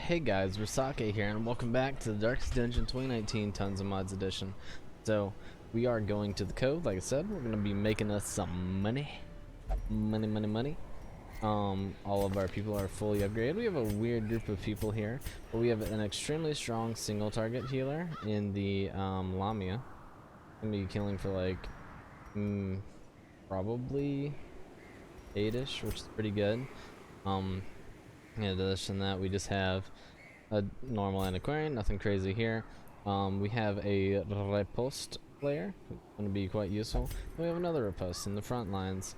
Hey guys, Burrsake here, and welcome back to the Darkest Dungeon 2019 Tons of Mods Edition. So, we are going to the cove, like I said. We're going to be making us some money. Money. All of our people are fully upgraded. We have a weird group of people here, but we have an extremely strong single target healer in the Lamia. Gonna be killing for like, probably 8-ish, which is pretty good. In addition to that, we just have a normal antiquarian, nothing crazy here. We have a riposte player, who's going to be quite useful. We have another riposte in the front lines.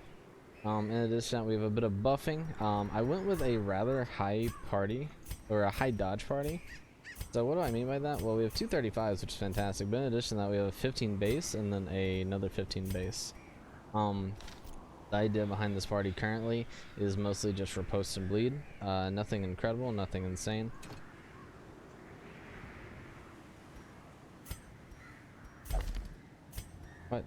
In addition to that, we have a bit of buffing. I went with a rather high party, or a high dodge party. So what do I mean by that? Well, we have 235s, which is fantastic, but in addition to that, we have a 15 base and then another 15 base. The idea behind this party currently is mostly just riposte and bleed. Nothing incredible, nothing insane. What?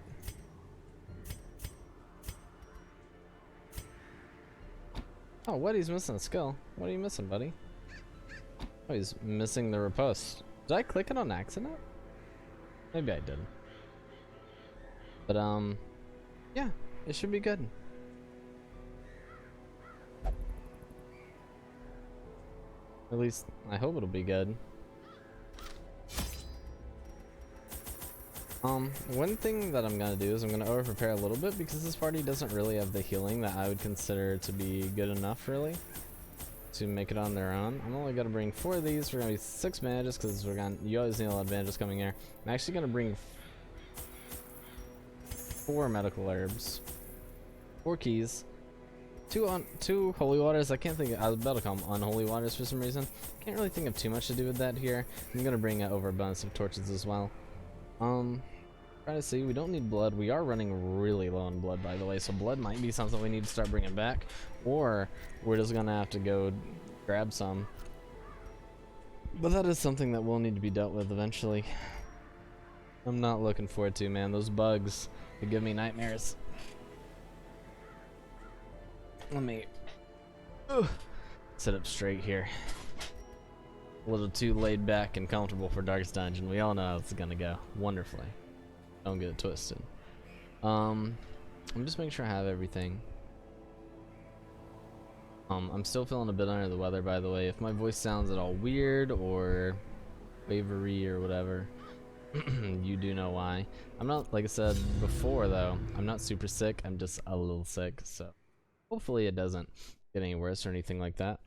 Oh, what? He's missing a skill. What are you missing, buddy? Oh, he's missing the riposte. Did I click it on accident? Maybe I did. But, yeah, it should be good. At least, I hope it'll be good. One thing that I'm gonna do is I'm gonna over prepare a little bit because this party doesn't really have the healing that I would consider to be good enough, really, to make it on their own. I'm only gonna bring 4 of these. We're gonna be 6 bandages because you always need a lot of bandages coming here. I'm actually gonna bring 4 medical herbs, 4 keys, 2 holy waters. I can't think I was about to call them unholy waters for some reason. Can't really think of too much to do with that here. I'm gonna bring over a bonus of torches as well. Try to see, we don't need blood. We are running really low on blood, by the way, so blood might be something we need to start bringing back, or we're just gonna have to go grab some. But that is something that will need to be dealt with eventually. I'm not looking forward to, man. Those bugs, they give me nightmares. Let me sit up straight here. A little too laid back and comfortable for Darkest Dungeon. We all know how it's gonna go wonderfully. Don't get it twisted. I'm just making sure I have everything. I'm still feeling a bit under the weather, by the way. If my voice sounds at all weird or wavery or whatever, you do know why. I'm not, like I said before, though, I'm not super sick. I'm just a little sick, so hopefully it doesn't get any worse or anything like that.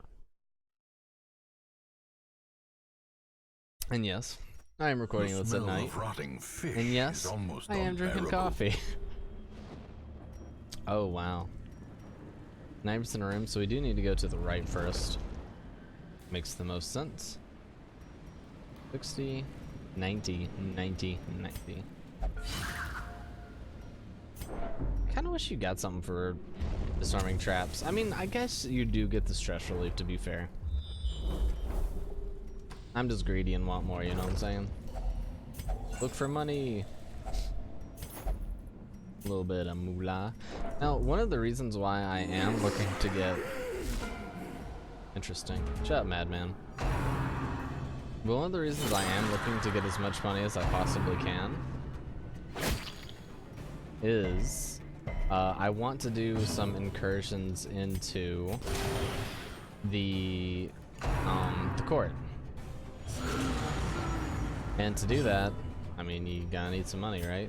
And yes, I am recording this at night. And yes, I am drinking coffee. Oh wow. 9% room, so we do need to go to the right first. Makes the most sense. 60, 90, 90, 90. Kinda wish you got something for disarming traps. I mean, I guess you do get the stress relief, to be fair. I'm just greedy and want more, you know what I'm saying? Look for money. A little bit of moolah. Now, one of the reasons why I am looking to get... Interesting. Shut up, madman. But one of the reasons I am looking to get as much money as I possibly can is I want to do some incursions into the court. And to do that, I mean, you gotta need some money, right?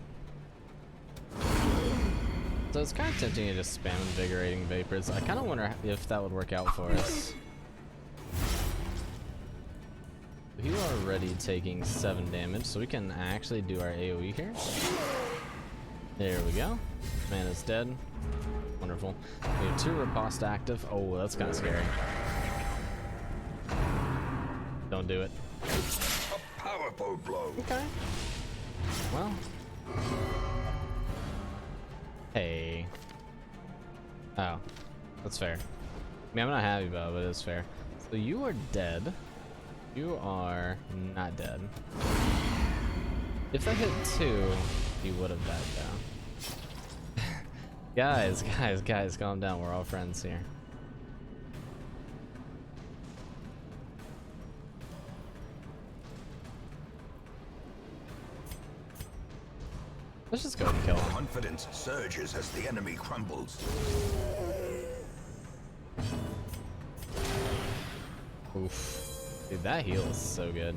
So it's kind of tempting to just spam invigorating vapors. I kind of wonder if that would work out for us. You are already taking 7 damage, so we can actually do our AoE here. There we go. Man is dead. Wonderful. We have 2 riposte active. Oh, that's kind of scary. Don't do it. A powerful blow. Okay. Well. Hey. Oh, that's fair. I mean, I'm not happy about it, but it's fair. So you are dead. You are not dead. If I hit 2, he would have died down. Guys, calm down. We're all friends here. Let's just go ahead and kill him. Confidence surges as the enemy crumbles. Oof. Dude, that heal is so good.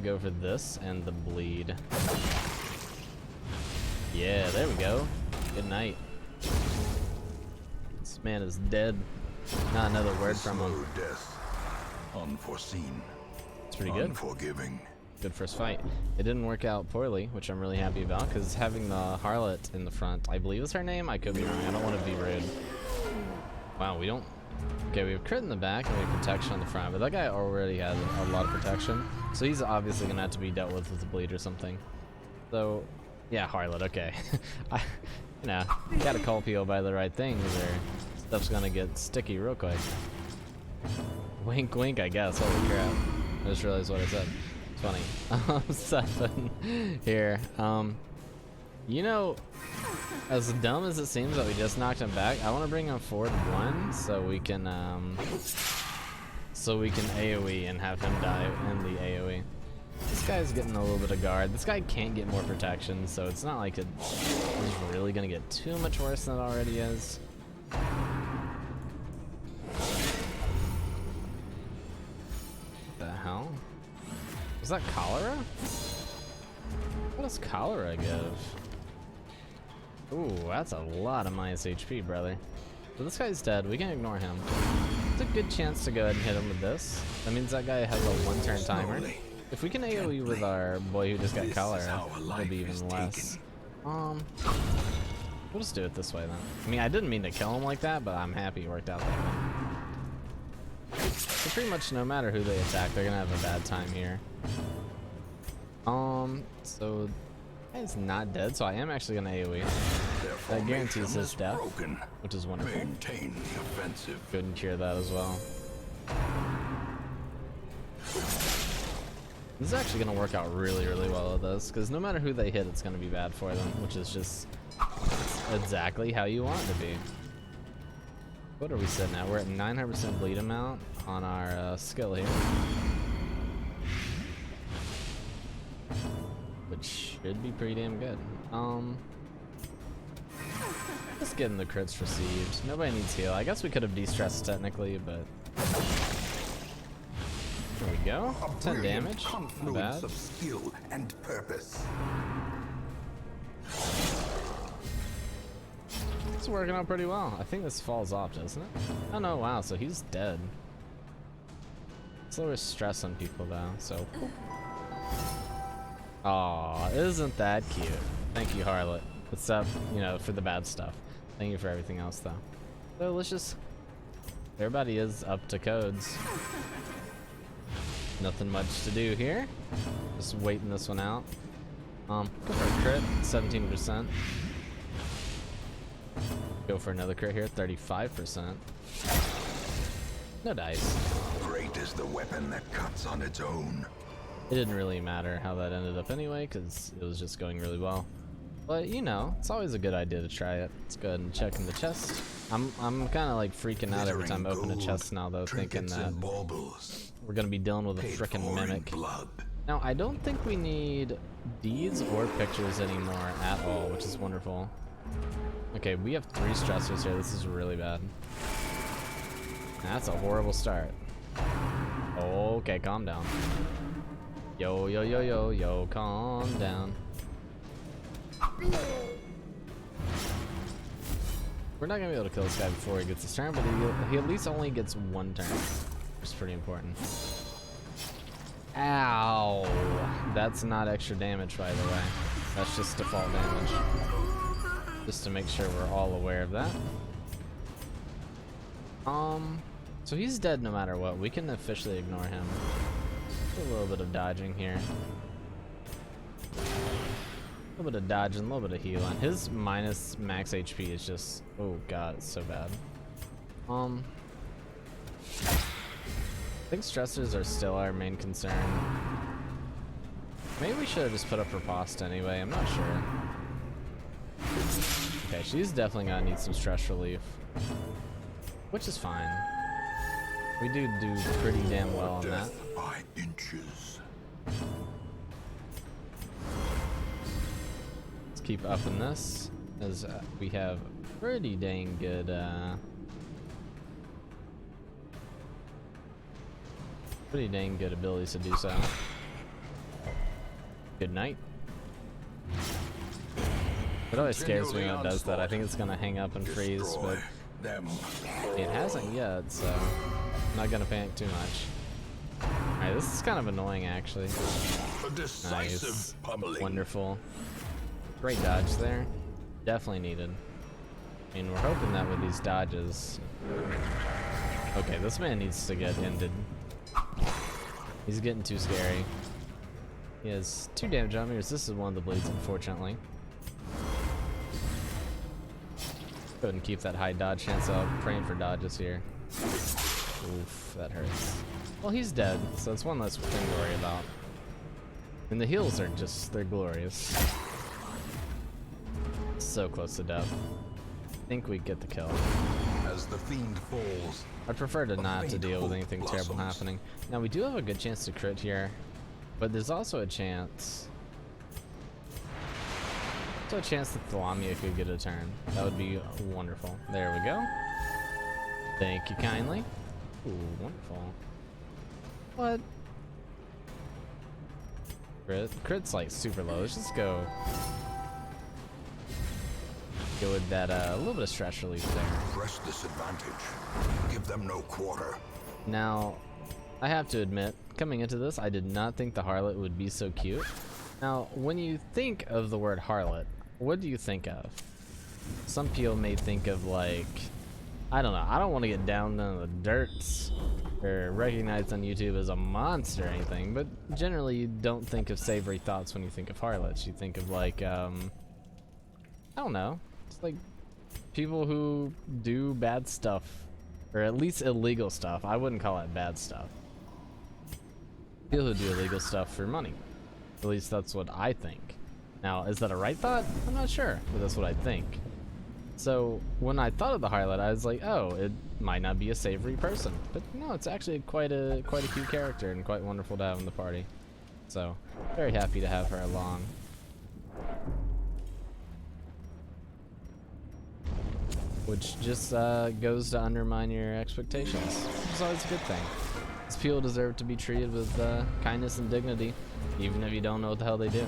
Go for this and the bleed. Yeah, there we go. Good night. This man is dead. Not another word from him. Death. Unforeseen. It's pretty good. Unforgiving. Good first fight. It didn't work out poorly, which I'm really happy about, because having the harlot in the front, I believe is her name. I could be wrong. I don't want to be rude. Wow, we don't. Okay, we have crit in the back and we have protection on the front, but that guy already has a lot of protection, so he's obviously gonna have to be dealt with a bleed or something. So, yeah, harlot. Okay, gotta call people by the right things, or stuff's gonna get sticky real quick. Wink, wink. I guess. Holy crap! I just realized what I said. It's funny. 7 here. You know, as dumb as it seems that we just knocked him back, I want to bring him forward 1 so we can AoE and have him die in the AoE. This guy's getting a little bit of guard. This guy can't get more protection, so it's not like it's really gonna get too much worse than it already is. What the hell? Was that cholera? What does cholera give? Ooh, that's a lot of minus HP, brother. So this guy's dead. We can ignore him. It's a good chance to go ahead and hit him with this. That means that guy has a 1-turn timer. If we can AoE with our boy who just got cholera, it'll be even less. We'll just do it this way then. I mean, I didn't mean to kill him like that, but I'm happy it worked out that way. So pretty much no matter who they attack, they're gonna have a bad time here. So he's not dead, so I am actually gonna AoE. That guarantees his death, which is wonderful. Maintain the offensive. Couldn't cure that as well. This is actually gonna work out really, really well with this, because no matter who they hit, it's gonna be bad for them, which is just exactly how you want it to be. What are we sitting at? We're at 900% bleed amount on our skill here, which should be pretty damn good. Just getting the crits received. Nobody needs heal. I guess we could have de-stressed technically, but there we go. 10 damage. Not bad. Of skill and purpose. It's working out pretty well. I think this falls off, doesn't it? Oh no, wow, so he's dead. It's lower stress on people though, so. Aw, isn't that cute? Thank you, Harlot. Except, you know, for the bad stuff. Thank you for everything else though. So let's just, everybody is up to codes. Nothing much to do here. Just waiting this one out. Go for a crit, 17%. Go for another crit here, 35%. No dice. Great is the weapon that cuts on its own. It didn't really matter how that ended up anyway, because it was just going really well. But you know, it's always a good idea to try it. Let's go ahead and check in the chest. I'm kind of like freaking out every time I open a chest now, though, thinking that we're gonna be dealing with a frickin' mimic. Now, I don't think we need deeds or pictures anymore at all, which is wonderful. Okay, we have 3 stressors here. This is really bad. That's a horrible start. Okay, calm down. Yo, yo, yo, yo, yo, calm down. We're not gonna be able to kill this guy before he gets his turn, but he at least only gets 1 turn, which is pretty important. Ow! That's not extra damage, by the way. That's just default damage. Just to make sure we're all aware of that. So he's dead no matter what. We can officially ignore him. A little bit of dodging here. A little bit of dodging, a little bit of healing. His minus max HP is just, oh god, it's so bad. I think stressors are still our main concern. Maybe we should have just put up riposte anyway, I'm not sure. Okay, she's definitely gonna need some stress relief, which is fine. We do pretty damn well on that. By inches. keep upping this, as we have pretty dang good abilities to do so. Good night. It always scares me when it does that. I think it's gonna hang up and freeze, but it hasn't yet, so I'm not gonna panic too much. Alright, this is kind of annoying actually. Nice. Wonderful. Great dodge there. Definitely needed. I mean, we're hoping that with these dodges... Okay, this man needs to get ended. He's getting too scary. He has 2 damage on me. This is one of the bleeds, unfortunately. Go ahead and keep that high dodge chance up. Praying for dodges here. Oof, that hurts. Well, he's dead, so it's one less thing to worry about. And the heals are just, they're glorious. So close to death. I think we get the kill. As the fiend falls, I'd prefer to not to deal with anything terrible happening. Now we do have a good chance to crit here, but there's also a chance. There's a chance that the Lamia could get a turn. That would be wonderful. There we go. Thank you kindly. Ooh, wonderful. What? Crit's like super low. Let's just go with that a little bit of stress relief there. Press disadvantage. Give them no quarter. Now, I have to admit, coming into this, I did not think the harlot would be so cute. Now, when you think of the word harlot, what do you think of? Some people may think of like, I don't know, I don't want to get down in the dirt or recognized on YouTube as a monster or anything, but generally you don't think of savory thoughts when you think of harlots. You think of like, I don't know, it's like people who do bad stuff, or at least illegal stuff. I wouldn't call it bad stuff. People who do illegal stuff for money. At least that's what I think. Now, is that a right thought? I'm not sure, but that's what I think. So when I thought of the harlot, I was like, oh, it might not be a savory person, but no, it's actually quite a cute character and quite wonderful to have in the party. So very happy to have her along. Which just goes to undermine your expectations, which is always a good thing. These people deserve to be treated with kindness and dignity, even if you don't know what the hell they do.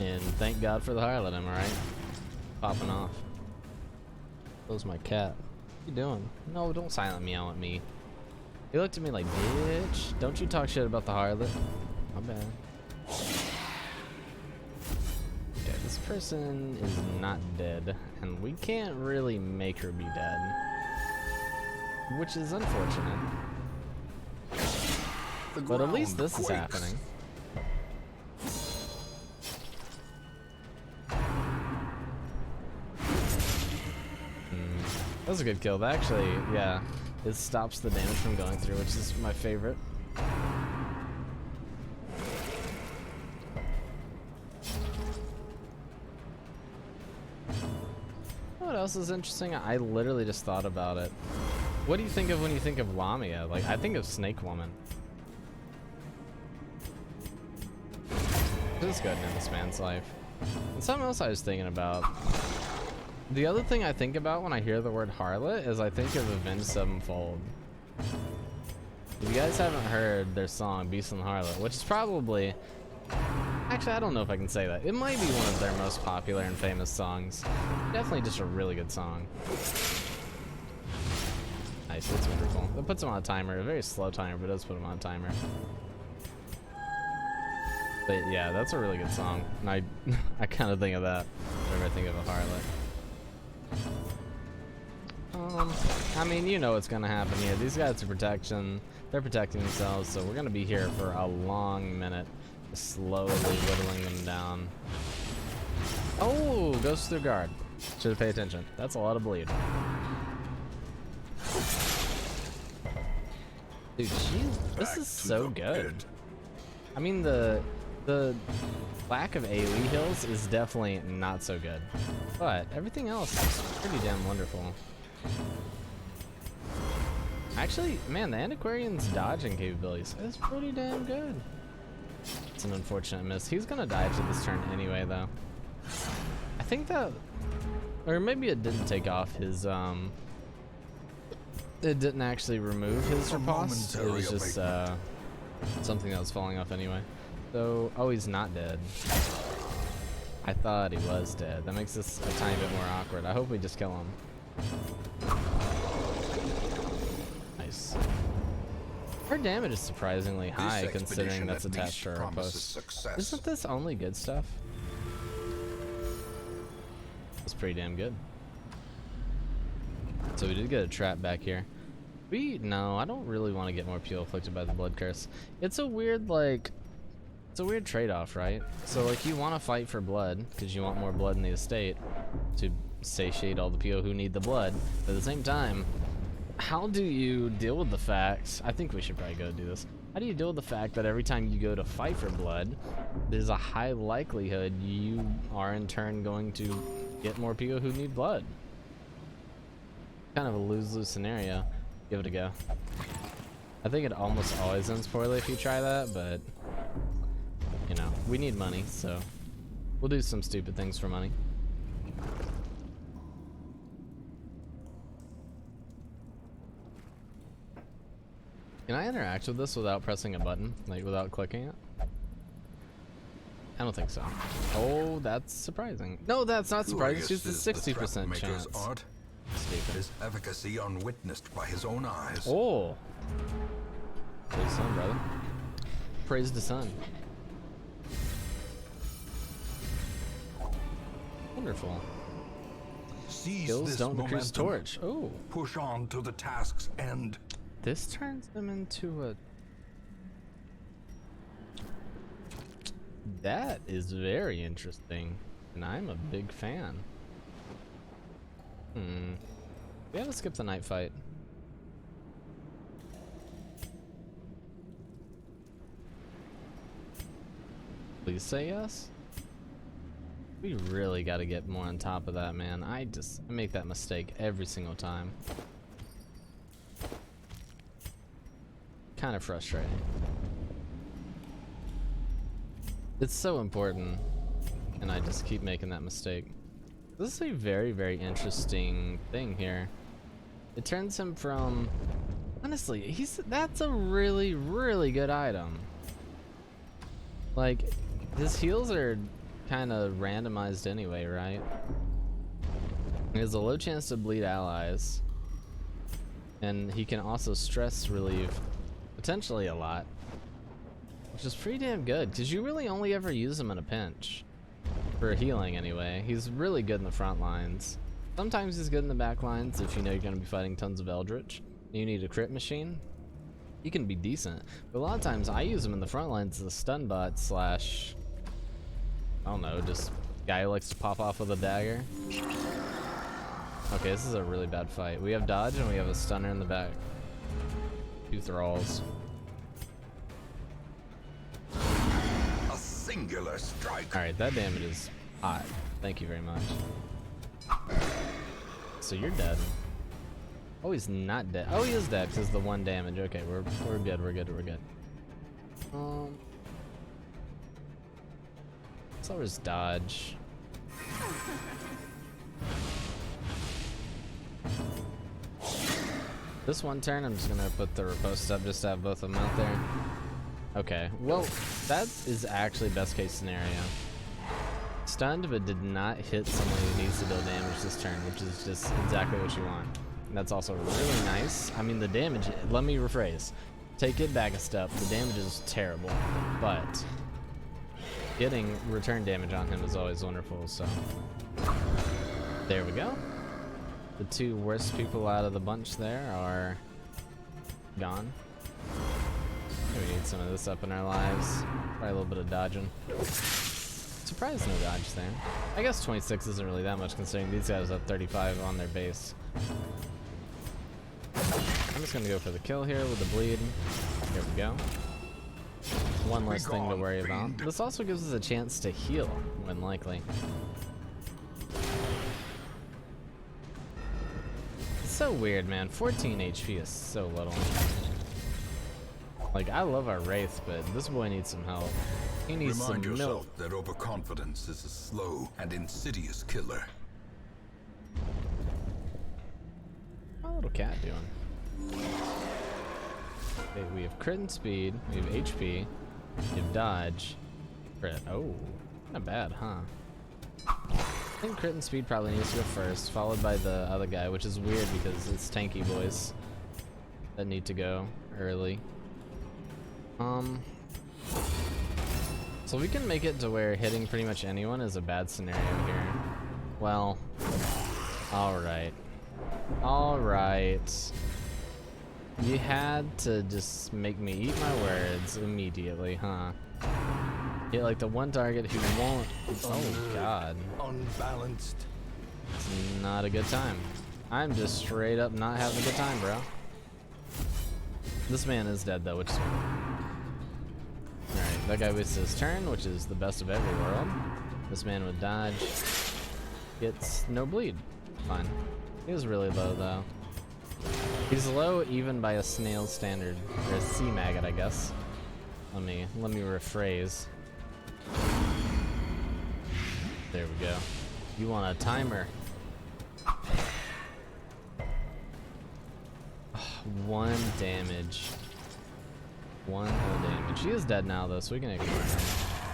And thank God for the harlot, am I right? Popping off. Close my cat. What you doing? No, don't silent meow at me. He looked at me like, bitch, don't you talk shit about the harlot. My bad. Okay, this person is not dead, and we can't really make her be dead. Which is unfortunate. But at least this is happening. That was a good kill. That actually, yeah, it stops the damage from going through, which is my favorite. What else is interesting? I literally just thought about it. What do you think of when you think of Lamia? Like, I think of Snake Woman. This is good in this man's life. And something else I was thinking about. The other thing I think about when I hear the word harlot is I think of Avenged Sevenfold. If you guys haven't heard their song Beast and the Harlot, which is probably, actually I don't know if I can say that. It might be one of their most popular and famous songs. Definitely just a really good song. Nice, it's wonderful. It puts them on a timer, a very slow timer, but it does put them on a timer. But yeah, that's a really good song. And I kind of think of that whenever I think of a harlot. I mean, you know what's gonna happen here. These guys are they're protecting themselves, so we're gonna be here for a long minute, slowly whittling them down. Oh, goes through guard. Should've paid attention. That's a lot of bleed. Dude, this is so good. I mean, the lack of AoE heals is definitely not so good, but everything else is pretty damn wonderful. Actually, man, the Antiquarian's dodging capabilities is pretty damn good. It's an unfortunate miss. He's gonna die after this turn anyway, though. I think that, or maybe it didn't take off his, it didn't actually remove his riposte. It was just, something that was falling off anyway. So, oh, he's not dead. I thought he was dead. That makes this a tiny bit more awkward. I hope we just kill him. Nice. Her damage is surprisingly high considering that's attached to her post. Isn't this only good stuff? That's pretty damn good. So we did get a trap back here. No, I don't really want to get more people afflicted by the blood curse. It's a weird, like, it's a weird trade-off, right? So like you want to fight for blood because you want more blood in the estate to satiate all the people who need the blood. But at the same time, how do you deal with the fact, I think we should probably go do this. How do you deal with the fact that every time you go to fight for blood, there's a high likelihood you are in turn going to get more people who need blood? Kind of a lose-lose scenario. Give it a go. I think it almost always ends poorly if you try that, but you know, we need money, so we'll do some stupid things for money. Can I interact with this without pressing a button? Like without clicking it? I don't think so. Oh, that's surprising. No, that's not surprising. It's just a 60% chance. Art. His efficacy unwitnessed by his own eyes. Oh. Praise the sun, brother. Praise the sun. Wonderful. Seize Skills this don't decrease momentum. torch. Oh. Push on to the task's end. This turns them into a... That is very interesting, and I'm a big fan. We have to skip the night fight. Please say yes. We really got to get more on top of that, man. I make that mistake every single time. Kind of frustrating. It's so important, and I just keep making that mistake. This is a very, very interesting thing here. It turns him from, honestly, that's a really, really good item. Like, his heals are kind of randomized anyway, right? He has a low chance to bleed allies, and he can also stress relieve potentially a lot, which is pretty damn good because you really only ever use him in a pinch. For healing anyway. He's really good in the front lines. Sometimes he's good in the back lines if you know you're going to be fighting tons of Eldritch. You need a crit machine. He can be decent. But a lot of times I use him in the front lines as a stun bot slash, I don't know, just guy who likes to pop off with a dagger. Okay, this is a really bad fight. We have dodge and we have a stunner in the back. 2 thralls. Singular strike. Alright, that damage is hot. Thank you very much. So you're dead. Oh, he's not dead. Oh, he is dead because the 1 damage. Okay, we're good, we're good, we're good. So there's dodge. This one turn, I'm just gonna put the riposte up just to have both of them out there. Okay, well, that is actually best case scenario. Stunned, but did not hit someone who needs to deal damage this turn, which is just exactly what you want. And that's also really nice. I mean, the damage, let me rephrase. Take it back a step. The damage is terrible, but getting return damage on him is always wonderful, so. There we go. The 2 worst people out of the bunch there are gone. We need some of this up in our lives. Probably a little bit of dodging. Surprised no dodge there. I guess 26 isn't really that much considering these guys have 35 on their base. I'm just gonna go for the kill here with the bleed. Here we go. One less thing to worry about. This also gives us a chance to heal, when likely. It's so weird, man. 14 HP is so little. Like, I love our Wraith, but this boy needs some help. He needs Remind some yourself milk. that overconfidence is a slow and insidious killer. How's my little cat doing? Okay, we have crit and speed, we have HP, we have dodge, crit. Oh, not bad, huh? I think crit and speed probably needs to go first, followed by the other guy, which is weird because it's tanky boys that need to go early. So we can make it to where hitting pretty much anyone is a bad scenario here. Well, alright. Alright. You had to just make me eat my words immediately, huh? Hit like the one target who won't. Oh god. Unbalanced. It's not a good time. I'm just straight up not having a good time, bro. This man is dead though, which is alright. That guy wastes his turn, which is the best of every world. This man would dodge. Gets no bleed. Fine. He was really low though. He's low even by a snail standard, or a sea maggot, I guess. Let me rephrase. There we go. You want a timer? 1 damage. 1 whole damage. He is dead now though, so we can ignore him.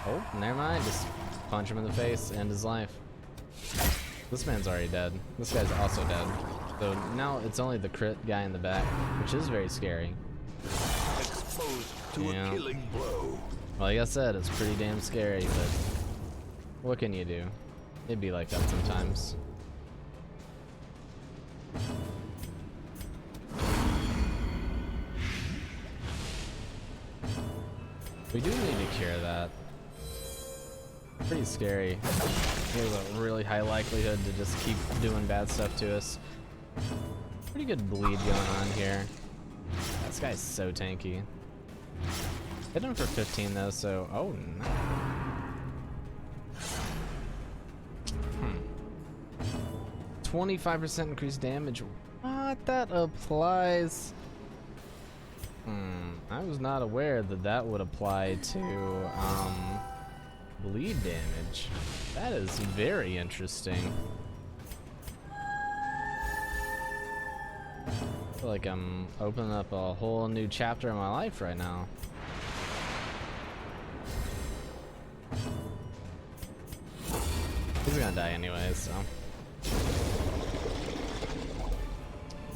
Oh, never mind. Just punch him in the face, end his life. This man's already dead. This guy's also dead. So now it's only the crit guy in the back, which is very scary. Exposed to a killing blow. Well, like I said, it's pretty damn scary, but what can you do? It'd be like that sometimes. We do need to cure that. Pretty scary. He has a really high likelihood to just keep doing bad stuff to us. Pretty good bleed going on here. This guy's so tanky. Hit him for 15 though, so oh no. 25% increased damage. What? That applies. I was not aware that that would apply to bleed damage. That is very interesting. I feel like I'm opening up a whole new chapter in my life right now. He's gonna die anyway, so.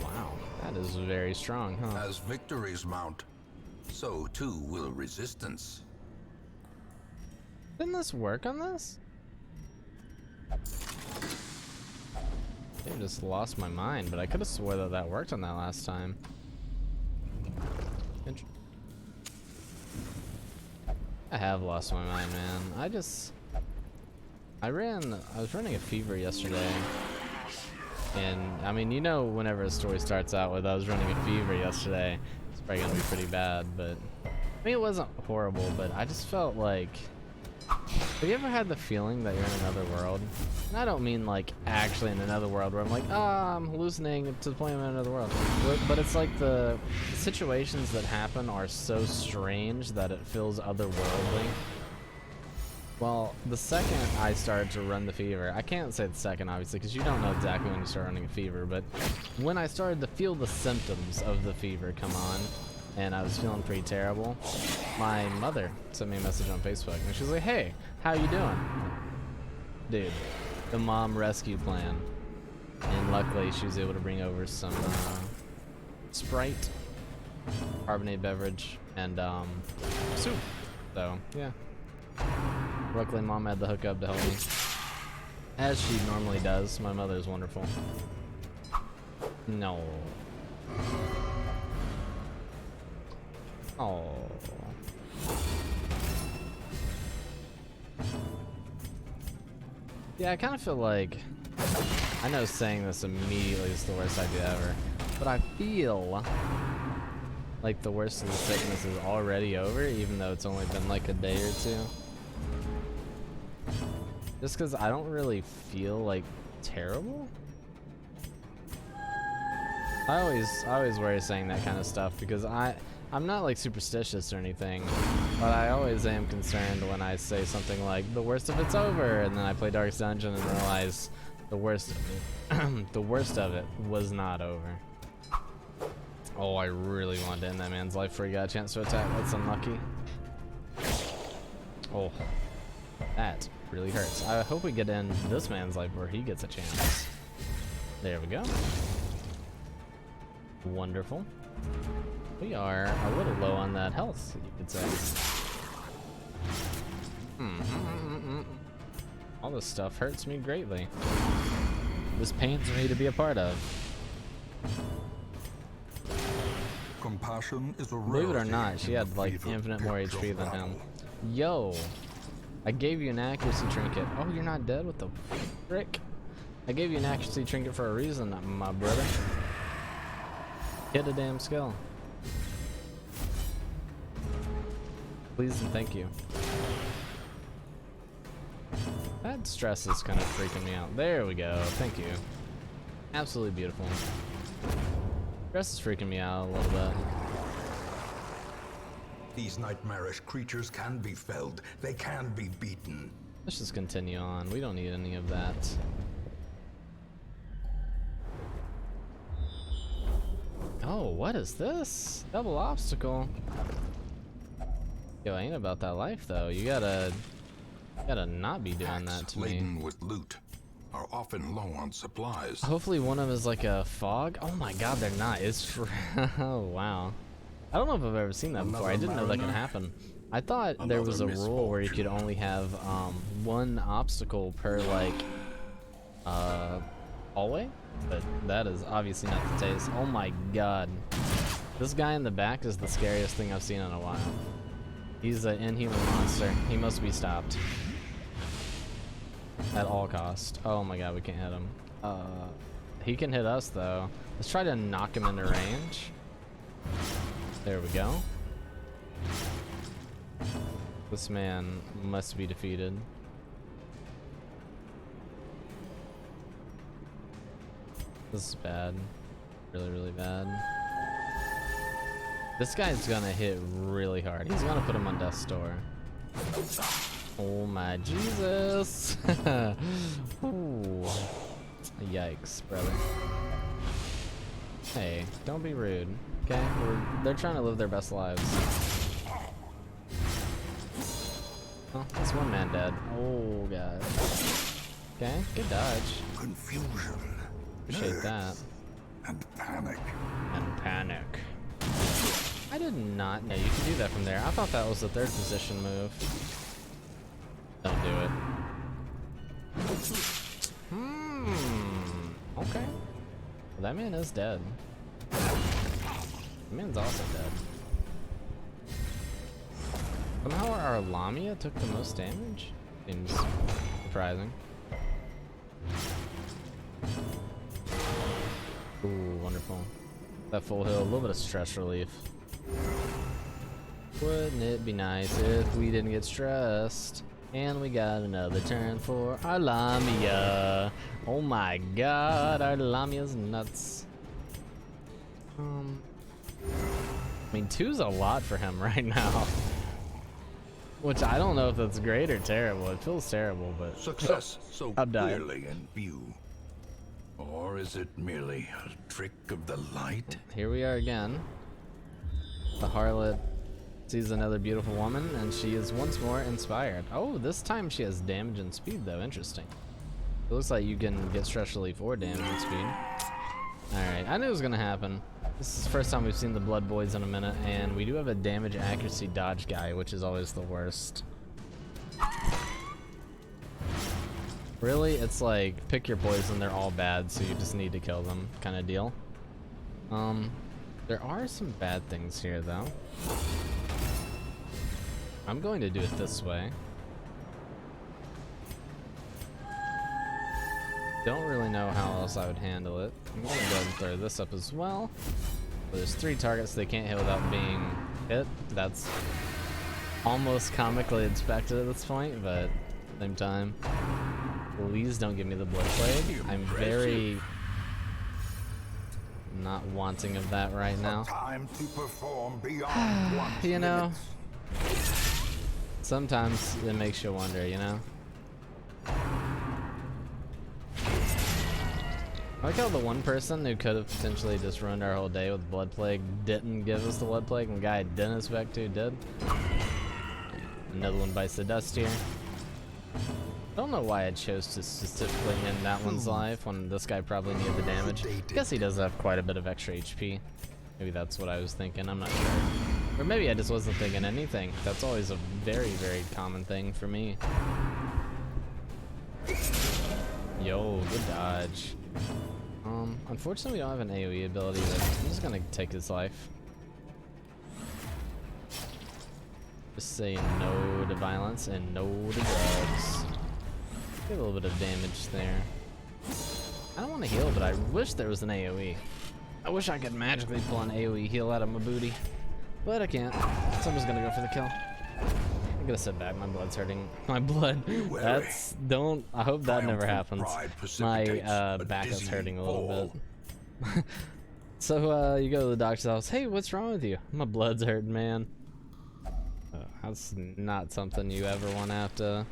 Wow, that is very strong, huh? As victories mount, so too will resistance. Didn't this work on this? I just lost my mind, but I could have swore that that worked on that last time. I have lost my mind, man. I was running a fever yesterday. And, I mean, you know whenever a story starts out with I was running a fever yesterday, it's probably gonna be pretty bad, but... I mean, it wasn't horrible, but I just felt like... Have you ever had the feeling that you're in another world? And I don't mean like actually in another world where I'm like, I'm hallucinating to the point I'm in another world. But it's like the situations that happen are so strange that it feels otherworldly. Well, the second I started to run the fever, I can't say the second obviously because you don't know exactly when you start running a fever, but when I started to feel the symptoms of the fever come on, and I was feeling pretty terrible, my mother sent me a message on Facebook, and she was like, hey, how you doing? Dude, the mom rescue plan. And luckily, she was able to bring over some Sprite, carbonated beverage, and soup. So, yeah. Luckily, mom had the hookup to help me. As she normally does. My mother is wonderful. No. Oh. Yeah, I kind of feel like, I know saying this immediately is the worst idea ever, but I feel like the worst of the sickness is already over, even though it's only been like a day or two. Just because I don't really feel like terrible. I always worry saying that kind of stuff because I'm I'm not like superstitious or anything, but I always am concerned when I say something like the worst of it's over, and then I play Darkest Dungeon and realize the worst the worst of it was not over. Oh, I really wanted to end that man's life before he got a chance to attack. That's unlucky. Oh, that really hurts. I hope we get in this man's life where he gets a chance. There we go. Wonderful. We are a little low on that health, you could say. All this stuff hurts me greatly. This pains me to be a part of. Compassion is a Believe it or rarity not, she in had the like fever infinite more pitch of HP than him. battle. Yo, I gave you an accuracy trinket. Oh, you're not dead? What the frick? I gave you an accuracy trinket for a reason, my brother. Hit a damn skill. Please and thank you. That stress is kind of freaking me out. There we go. Thank you. Absolutely beautiful. Stress is freaking me out a little bit. These nightmarish creatures can be felled. They can be beaten. Let's just continue on. We don't need any of that. Oh, what is this? Double obstacle. Yo, I ain't about that life though. You gotta not be doing that to me. Laden with loot are often low on supplies. Hopefully one of them is like a fog. Oh my god, they're not. It's oh wow. I don't know if I've ever seen that before. I didn't know that could happen. I thought there was a rule where you could only have one obstacle per like hallway, but that is obviously not the case. Oh my god. This guy in the back is the scariest thing I've seen in a while. He's an inhuman monster. He must be stopped. At all cost. Oh my god, we can't hit him. He can hit us though. Let's try to knock him into range. There we go. This man must be defeated. This is bad. Really, really bad. This guy's gonna hit really hard. He's gonna put him on death's door. Oh my Jesus! Ooh. Yikes, brother. Hey, don't be rude, okay? They're trying to live their best lives. Oh, that's one man dead. Oh god. Okay, good dodge. Confusion. Appreciate that. And panic. And panic. I did not know you could do that from there. I thought that was the third position move. Don't do it. Okay. Well, that man is dead. The man's also dead. Somehow our Lamia took the most damage? Seems surprising. Ooh, wonderful. That full heal, a little bit of stress relief. Wouldn't it be nice if we didn't get stressed? And we got another turn for our Lamia. Oh my god, our Lamia's nuts. I mean, 2's a lot for him right now. Which I don't know if that's great or terrible. It feels terrible, but Success so I'm dying. clearly in view. Or is it merely a trick of the light? Here we are again. The harlot sees another beautiful woman, and she is once more inspired. Oh, this time she has damage and speed, though. Interesting. It looks like you can get stress relief or damage and speed. Alright, I knew it was going to happen. This is the first time we've seen the Blood Boys in a minute, and we do have a damage accuracy dodge guy, which is always the worst. Really, it's like, pick your poison, they're all bad, so you just need to kill them, kind of deal. There are some bad things here, though. I'm going to do it this way. Don't really know how else I would handle it. I'm going to go ahead and throw this up as well. So there's 3 targets they can't hit without being hit. That's almost comically expected at this point, but at the same time, please don't give me the Blood Blade. I'm not wanting of that right now. Time to perform beyond one's You know, limits. sometimes it makes you wonder, you know? I like how the one person who could have potentially just ruined our whole day with Blood Plague didn't give us the Blood Plague, and the guy I didn't expect to did. Another one bites the dust here. I don't know why I chose to specifically end that one's life when this guy probably needed the damage. I guess he does have quite a bit of extra HP. Maybe that's what I was thinking, I'm not sure. Or maybe I just wasn't thinking anything. That's always a very, very common thing for me. Yo, good dodge. Unfortunately we don't have an AoE ability, but I'm just gonna take his life. Just say no to violence and no to drugs. Get a little bit of damage there. I don't want to heal, but I wish there was an AoE. I wish I could magically pull an AoE heal out of my booty, but I can't. So I'm just gonna go for the kill. I'm gonna sit back. My blood's hurting. My blood. Don't. I hope that never happens. My back is hurting a little bit. So you go to the doctor's house. Hey, what's wrong with you? My blood's hurting, man. That's not something you ever want to have to.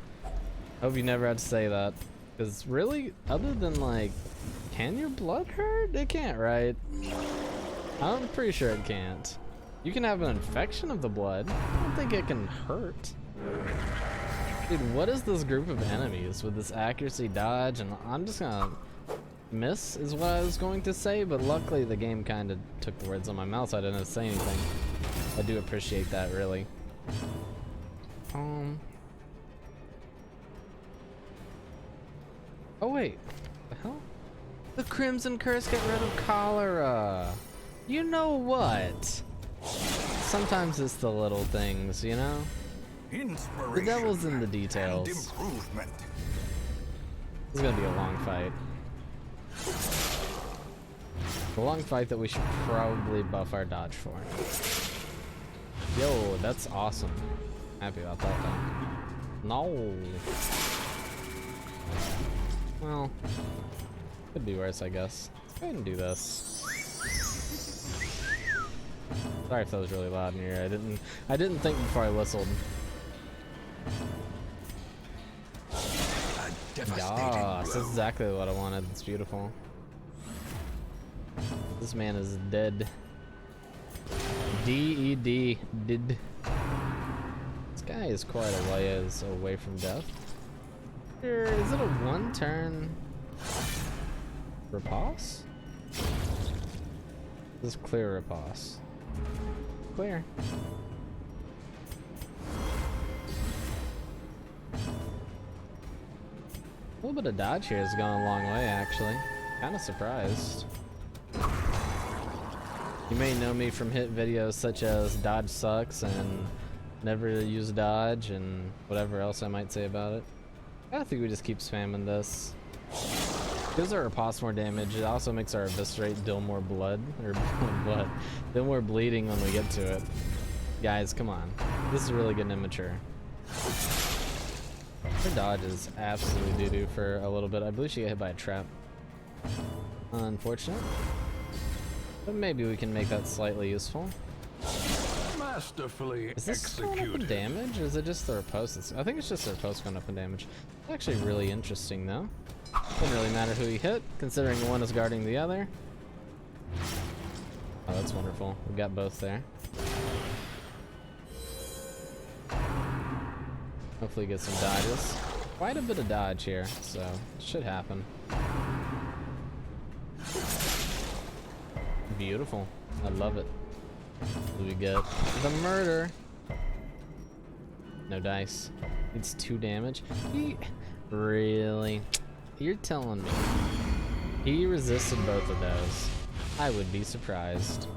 Hope you never had to say that. Because really, other than like, can your blood hurt? It can't, right? I'm pretty sure it can't. You can have an infection of the blood. I don't think it can hurt. Dude, what is this group of enemies with this accuracy dodge? And I'm just gonna miss is what I was going to say, but luckily the game kind of took the words on my mouth, so I didn't have to say anything. I do appreciate that, really. Oh wait, the hell? The Crimson Curse get rid of cholera. You know what? Sometimes it's the little things, you know? The devil's in the details. This is gonna be a long fight. A long fight that we should probably buff our dodge for. Yo, that's awesome. Happy about that though. No. Well, could be worse, I guess. Let's go ahead and do this. Sorry if that was really loud in here. I didn't think before I whistled. Yes, that's exactly what I wanted. It's beautiful. This man is dead. D-E-D. Did. This guy is quite a ways away from death. Is it a one-turn riposte? This is clear riposte. Clear. A little bit of dodge here has gone a long way, actually. Kind of surprised. You may know me from hit videos such as Dodge Sucks and Never Use Dodge and whatever else I might say about it. I think we just keep spamming this. Gives our riposte more damage. It also makes our eviscerate deal more blood, or blood, deal more bleeding when we get to it. Guys, come on. This is really getting immature. Her dodge is absolutely doo-doo for a little bit. I believe she got hit by a trap. Unfortunate. But maybe we can make that slightly useful. Masterfully Is this going up in damage, or is it just the riposte? I think it's just the riposte going up in damage. It's actually really interesting, though. Doesn't really matter who he hit, considering one is guarding the other. Oh, that's wonderful. We got both there. Hopefully get some dodges. Quite a bit of dodge here, so it should happen. Beautiful. I love it. We get the murder. No dice. It's 2 damage. Really? You're telling me he resisted both of those? I would be surprised.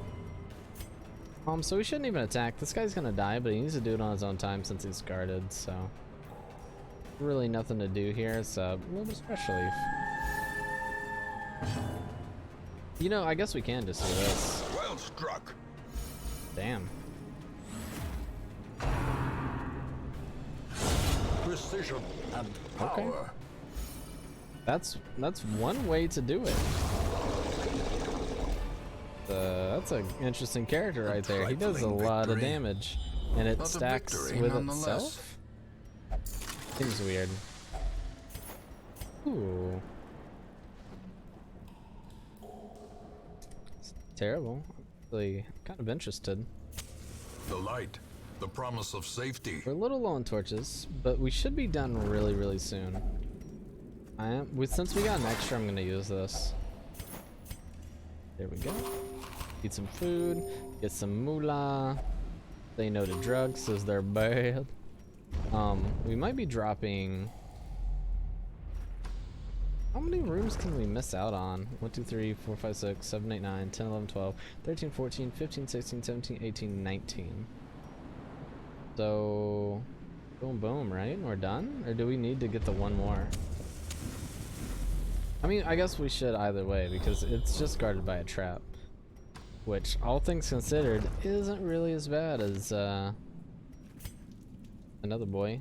So we shouldn't even attack. This guy's gonna die, but he needs to do it on his own time since he's guarded, so really nothing to do here. It's a little bit special leaf. You know, I guess we can just do this. Well struck. Damn. Precision and power. Okay. That's one way to do it. that's an interesting character right there. He does a trifling lot of victory. damage, and it But a stacks victory with nonetheless. itself. Seems weird. Ooh. It's terrible. I'm really kind of interested. The light, the promise of safety. We're a little low on torches, but we should be done really, really soon. Since we got an extra, I'm gonna use this. There we go. Eat some food, get some moolah. Say no to drugs, says they're bad. We might be dropping. How many rooms can we miss out on? 1, 2, 3, 4, 5, 6, 7, 8, 9, 10, 11, 12, 13, 14, 15, 16, 17, 18, 19. So, boom, boom, right? And we're done? Or do we need to get the one more? I mean, I guess we should either way because it's just guarded by a trap. Which, all things considered, isn't really as bad as another boy.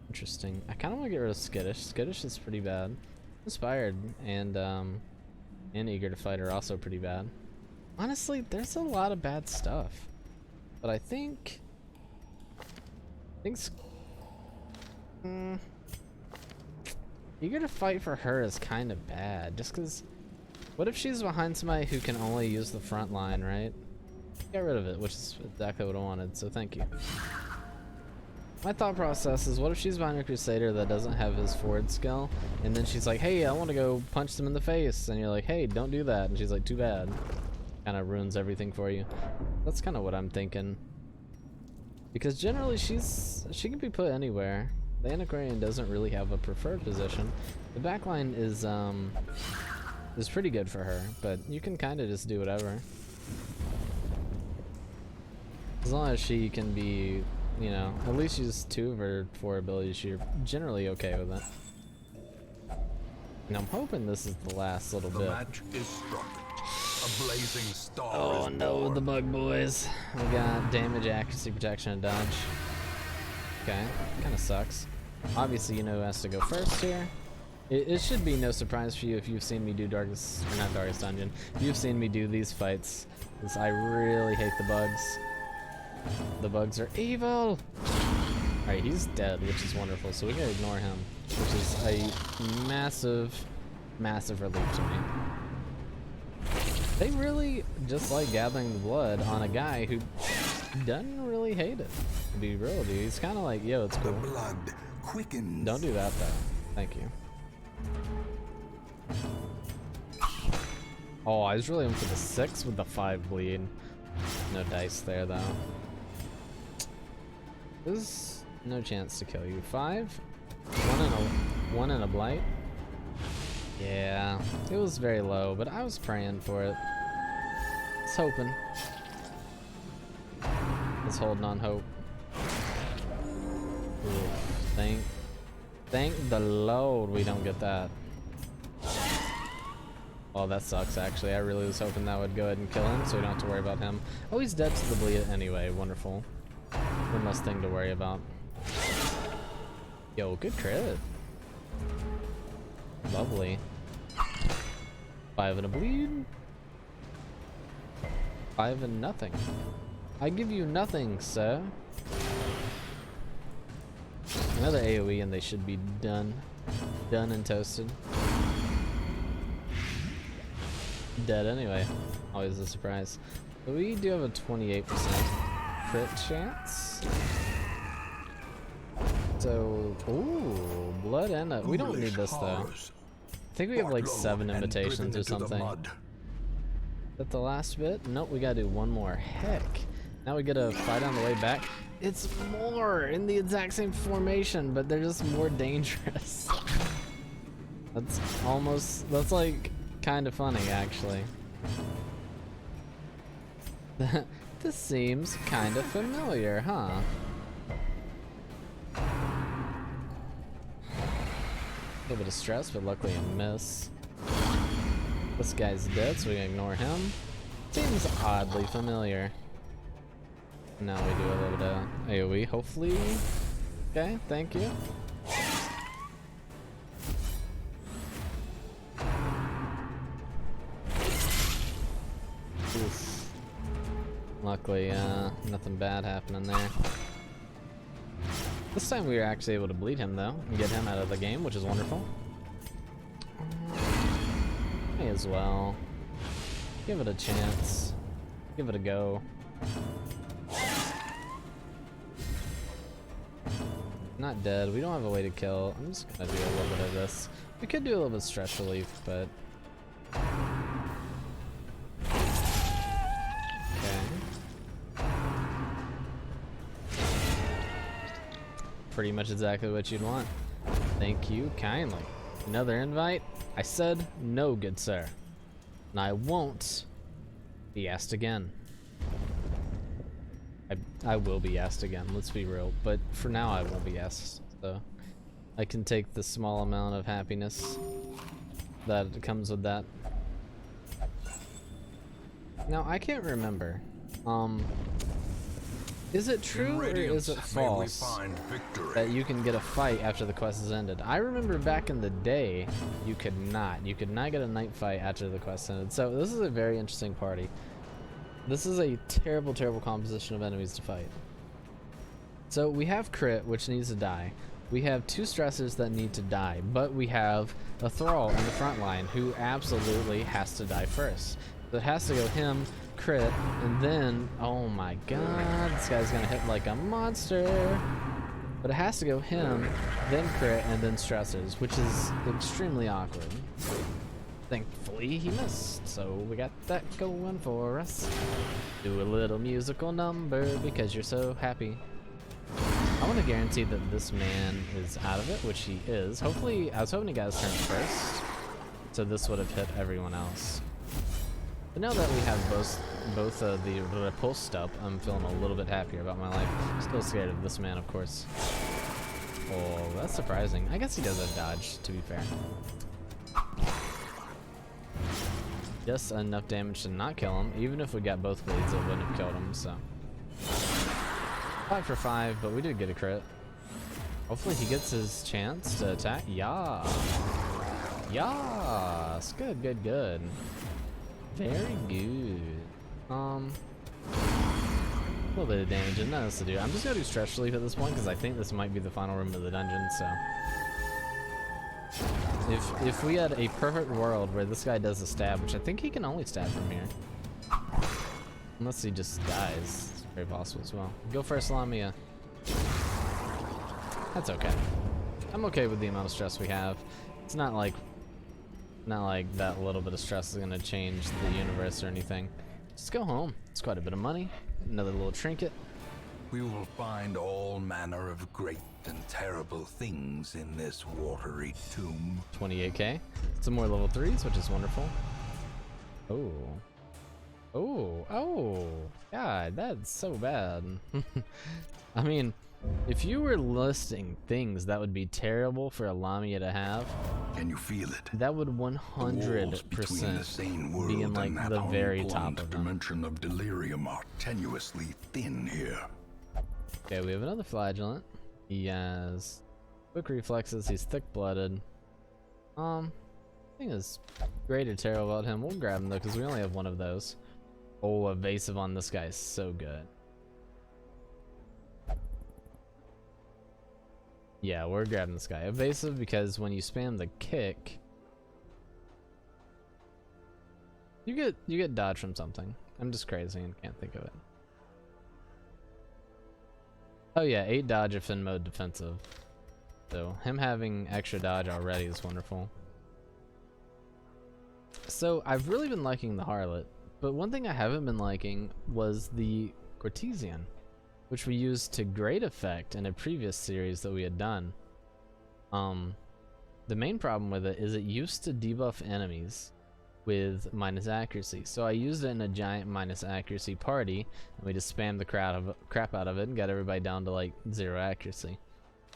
Interesting. I kind of want to get rid of Skittish. Skittish is pretty bad. Inspired and Eager to Fight are also pretty bad. Honestly, there's a lot of bad stuff. But I think... Eager to Fight for her is kind of bad. Just because... What if she's behind somebody who can only use the front line, right? Get rid of it, which is exactly what I wanted, so thank you. My thought process is, what if she's behind a Crusader that doesn't have his forward skill, and then she's like, hey, I want to go punch them in the face, and you're like, hey, don't do that, and she's like, too bad. Kind of ruins everything for you. That's kind of what I'm thinking. Because generally, she can be put anywhere. The Antiquarian doesn't really have a preferred position. The backline is pretty good for her, but you can kind of just do whatever. As long as she can be, you know, at least use 2 of her 4 abilities, you're generally okay with it. And I'm hoping this is the last little bit. The match is struck. A blazing star Oh is no, born. the bug boys. We got damage, accuracy, protection, and dodge. Okay, kind of sucks. Obviously, you know who has to go first here. It should be no surprise for you if you've seen me do Darkest, or not Darkest Dungeon. If you've seen me do these fights, because I really hate the bugs. The bugs are evil! Alright, he's dead, which is wonderful, so we can ignore him, which is a massive, massive relief to me. They really just like gathering the blood on a guy who doesn't really hate it, to be real, dude. He's kind of like, yo, it's cool. The blood quickens. Don't do that, though. Thank you. Oh, I was really in for the 6 with the 5 bleed. No dice there, though. There's no chance to kill you. 5? 1 and a blight? Yeah, it was very low, but I was praying for it. I was hoping. I was holding on hope. Ooh, thank the Lord we don't get that. Oh, that sucks, actually. I really was hoping that would go ahead and kill him, so we don't have to worry about him. Oh, he's dead to the bleed anyway. Wonderful. One less thing to worry about. Yo, good crit. Lovely. 5 and a bleed. 5 and nothing. I give you nothing, sir. Another AoE and they should be done. Done and toasted. Dead anyway. Always a surprise. So we do have a 28% crit chance. So, ooh, blood and a, we don't need this though. I think we have like 7 invitations or something. Is that the last bit? Nope, we gotta do one more. Heck. Now we gotta fight on the way back. It's more in the exact same formation, but they're just more dangerous. That's like kind of funny, actually. This seems kind of familiar, huh? A little bit of stress, but luckily a miss. This guy's dead, so we can ignore him. Seems oddly familiar. Now we do a little bit of AoE, hopefully. Okay, thank you. Oof. Luckily, nothing bad happening there. This time we were actually able to bleed him though, and get him out of the game, which is wonderful. May as well. Give it a chance. Give it a go. Not dead. We don't have a way to kill. I'm just gonna do a little bit of this. We could do a little bit of stress relief, but... Pretty much exactly what you'd want. Thank you kindly. Another invite? I said no, good sir. And I won't be asked again. I will be asked again, let's be real. But for now I won't be asked. So I can take the small amount of happiness that comes with that. Now I can't remember. Is it true or is it false that you can get a fight after the quest is ended? I remember back in the day, you could not. You could not get a night fight after the quest ended. So this is a very interesting party. This is a terrible, terrible composition of enemies to fight. So we have Crit, which needs to die. We have two stressors that need to die, but we have a Thrall in the front line who absolutely has to die first. So it has to go him, Crit, and then, oh my god, this guy's gonna hit like a monster. But it has to go him, then Crit, and then stressors, which is extremely awkward. Thankfully he missed, so we got that going for us. Do a little musical number because you're so happy. I want to guarantee that this man is out of it, which he is. Hopefully, I was hoping he got his turn first, so this would have hit everyone else. But now that we have both of the repulsed up, I'm feeling a little bit happier about my life. Still scared of this man, of course. Oh, that's surprising. I guess he does have dodge, to be fair. Just enough damage to not kill him. Even if we got both blades, it wouldn't have killed him, so. 5 for 5, but we did get a crit. Hopefully he gets his chance to attack. Yeah. Yes. Good, good, good. Very good. A little bit of damage and nothing else to do. I'm just gonna do stress relief at this point because I think this might be the final room of the dungeon, so. If we had a perfect world where this guy does a stab, which I think he can only stab from here. Unless he just dies. It's very possible as well. Go first, Lamia. That's okay. I'm okay with the amount of stress we have. It's not like that little bit of stress is gonna change the universe or anything. Just go home. It's quite a bit of money. Another little trinket. We will find all manner of great and terrible things in this watery tomb. 28k. Some more level 3s, which is wonderful. Oh. Oh. Oh. God, that's so bad. I mean, if you were listing things that would be terrible for a Lamia to have, can you feel it? That would 100% be in like the very top of them. Dimension of delirium are tenuously thin here. Okay, we have another flagellant. He has quick reflexes. He's thick-blooded. Thing is great or terrible about him. We'll grab him though, because we only have one of those. Oh, evasive on this guy is so good. Yeah, we're grabbing this guy. Evasive because when you spam the kick, you get dodge from something. I'm just crazy and can't think of it. Oh yeah, 8 dodge if in mode defensive. So him having extra dodge already is wonderful. So I've really been liking the Harlot, but one thing I haven't been liking was the Cortesian, which we used to great effect in a previous series that we had done. The main problem with it is it used to debuff enemies with minus accuracy. So I used it in a giant minus accuracy party, and we just spammed the crap out of it and got everybody down to like 0 accuracy.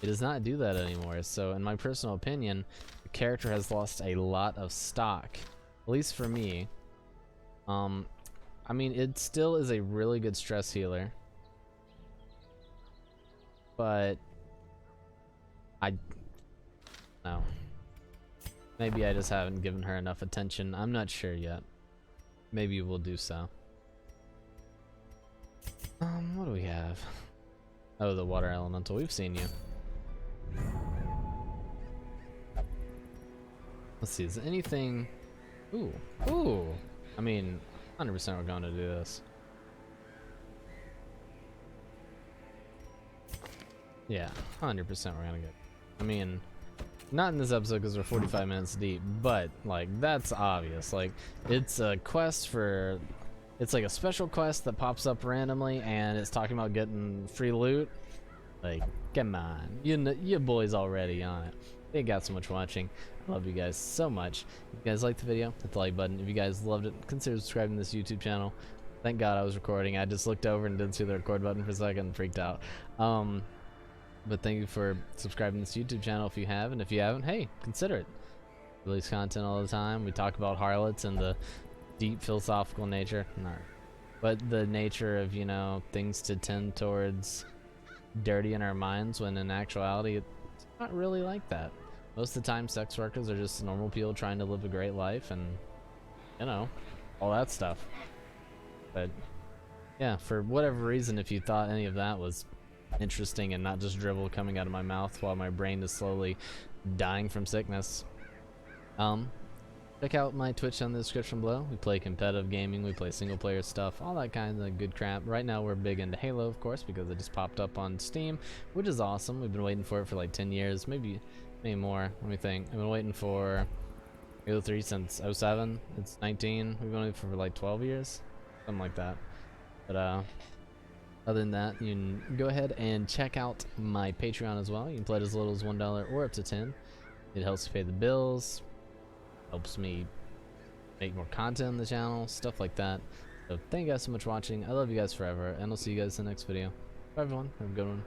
It does not do that anymore, so in my personal opinion, the character has lost a lot of stock, at least for me. I mean, it still is a really good stress healer, but no. Maybe I just haven't given her enough attention. I'm not sure yet. Maybe we'll do so. have. Oh, the water elemental. We've seen you. Let's see. Is there anything? Ooh. Ooh. I mean, 100% we're going to do this. Yeah, 100% we're gonna get. I mean, not in this episode because we're 45 minutes deep, but like that's obvious. Like it's a quest for, it's like a special quest that pops up randomly, and it's talking about getting free loot. Like, come on, you boys already on it. Thank you guys so much for watching. I love you guys so much. If you guys liked the video, hit the like button. If you guys loved it, consider subscribing to this YouTube channel. Thank God I was recording. I just looked over and didn't see the record button for a second and freaked out. But thank you for subscribing to this YouTube channel if you have, and if you haven't, hey, consider it. Release content all the time. We talk about harlots and the deep philosophical nature, but the nature of, you know, things to tend towards dirty in our minds, when in actuality it's not really like that. Most of the time sex workers are just normal people trying to live a great life, and you know, all that stuff. But yeah, for whatever reason, if you thought any of that was interesting and not just dribble coming out of my mouth while my brain is slowly dying from sickness, check out my Twitch in the description below. We play competitive gaming, we play single player stuff, all that kind of good crap. Right now we're big into Halo, of course, because it just popped up on Steam, which is awesome. We've been waiting for it for like 10 years, maybe more. Let me think. I've been waiting for Halo 3 since 07. It's 19. We've been waiting for like 12 years, something like that. But other than that, you can go ahead and check out my Patreon as well. You can pledge as little as $1 or up to 10. It helps pay the bills, helps me make more content on the channel, stuff like that. So thank you guys so much for watching. I love you guys forever, and I'll see you guys in the next video. Bye everyone, have a good one.